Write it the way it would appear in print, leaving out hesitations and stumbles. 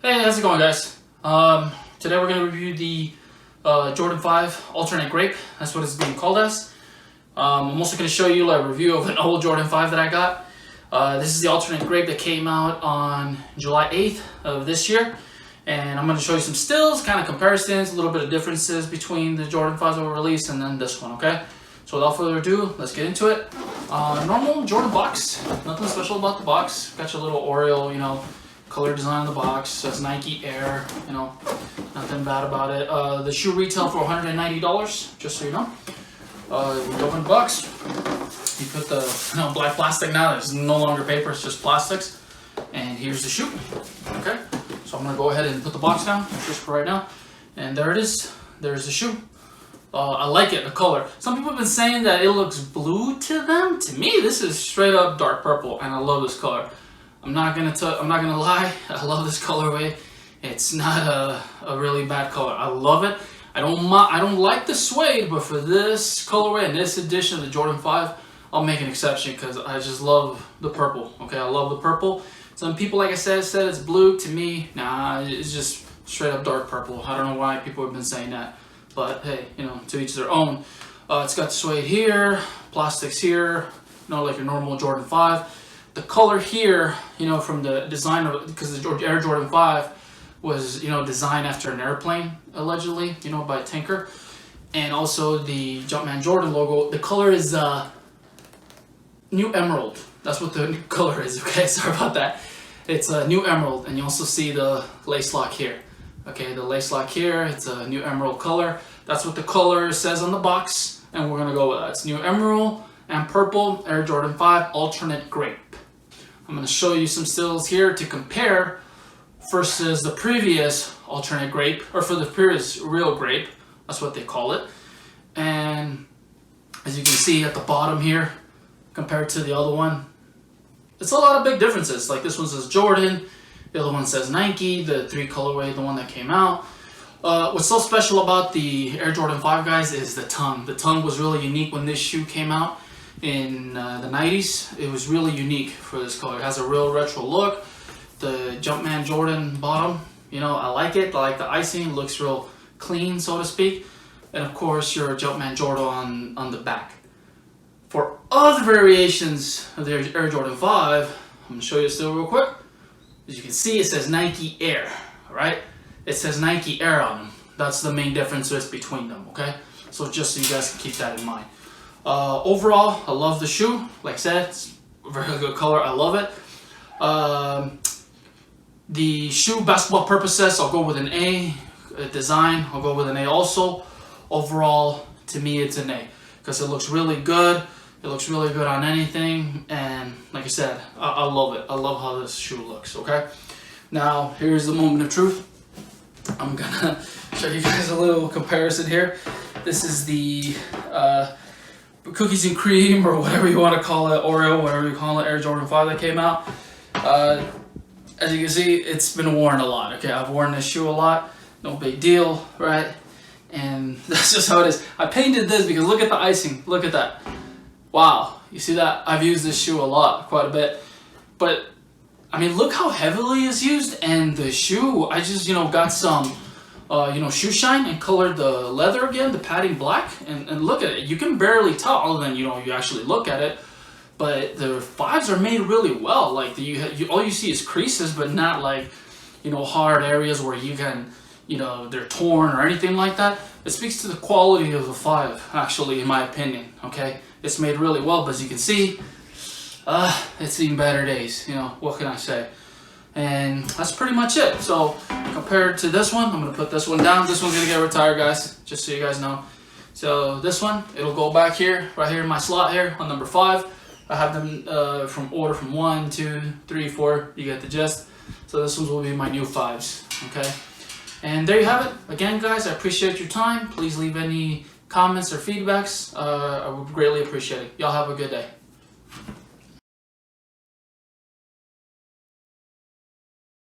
Hey, how's it going, guys? Today we're going to review the Jordan 5 Alternate Grape. That's what it's being called as. I'm also going to show you a review of an old Jordan 5 that I got. This is the Alternate Grape that came out on July 8th of this year. And I'm going to show you some stills, kind of comparisons, a little bit of differences between the Jordan 5s that were released and then this one, okay? So without further ado, let's get into it. Normal Jordan box, nothing special about the box. Got your little Oreo, color design on the box. Says Nike Air, nothing bad about it. The shoe retail for $190, just so you know. We open the box. You put the black plastic now. It's no longer paper, it's just plastics. And here's the shoe. Okay, so I'm gonna go ahead and put the box down just for right now. And there it is. There's the shoe. I like it, the color. Some people have been saying that it looks blue to them. To me, this is straight up dark purple, and I love this color. I'm not gonna lie, I love this colorway. It's not a really bad color. I love it. I don't like the suede, but for this colorway and this edition of the Jordan 5, I'll make an exception because I just love the purple. Okay, I love the purple. Some people, like I said it's blue. To me, nah, it's just straight up dark purple. I don't know why people have been saying that, but hey, to each their own. It's got suede here, plastics here, like your normal Jordan 5. The color here, from the designer, because the Air Jordan 5 was, designed after an airplane, allegedly, by Tinker. And also the Jumpman Jordan logo, the color is new emerald. That's what the color is, okay? Sorry about that. It's a new emerald, and you also see the lace lock here. Okay, the lace lock here, it's a new emerald color. That's what the color says on the box, and we're gonna go with that. It's new emerald and purple Air Jordan 5 Alternate Grape. I'm going to show you some stills here to compare versus the previous Alternate Grape, or for the previous real grape, that's what they call it. And as you can see at the bottom here, compared to the other one, it's a lot of big differences. Like this one says Jordan, the other one says Nike, the 3 colorway, the one that came out. What's so special about the Air Jordan 5, guys, is the tongue. The tongue was really unique when this shoe came out. In the 90s, it was really unique for this color. It has a real retro look. The Jumpman Jordan bottom, I like it. I like the icing. It looks real clean, so to speak. And of course, your Jumpman Jordan on the back. For other variations of the Air Jordan 5, I'm going to show you still real quick. As you can see, it says Nike Air, right? It says Nike Air on them. That's the main difference between them, okay? So just so you guys can keep that in mind. Overall, I love the shoe. Like I said, it's a very good color. I love it. The shoe, basketball purposes, I'll go with an A. Design, I'll go with an A also. Overall, to me, it's an A because it looks really good. It looks really good on anything. And like I said, I love it. I love how this shoe looks, okay? Now, here's the moment of truth. I'm going to show you guys a little comparison here. This is the cookies and cream, or whatever you want to call it, Oreo, whatever you call it, Air Jordan 5 that came out. As you can see, it's been worn a lot. Okay, I've worn this shoe a lot. No big deal, right? And that's just how it is. I painted this because look at the icing. Look at that. Wow, you see that? I've used this shoe a lot, quite a bit. But I mean, look how heavily it's used, and the shoe, I just got some shoe shine and colored the leather again, the padding black, and look at it. You can barely tell other than you actually look at it, but the 5s are made really well. Like all you see is creases, but not like hard areas where you can they're torn or anything like that. It speaks to the quality of the 5, actually, in my opinion. Okay, it's made really well, but as you can see, it's seen better days. What can I say? And that's pretty much it. So compared to this one, I'm going to put this one down. This one's going to get retired, guys, just so you guys know. So this one, it'll go back here, right here in my slot here on number 5. I have them from 1, 2, 3, 4. You get the gist. So this one will be my new 5s, okay? And there you have it. Again, guys, I appreciate your time. Please leave any comments or feedbacks. I would greatly appreciate it. Y'all have a good day.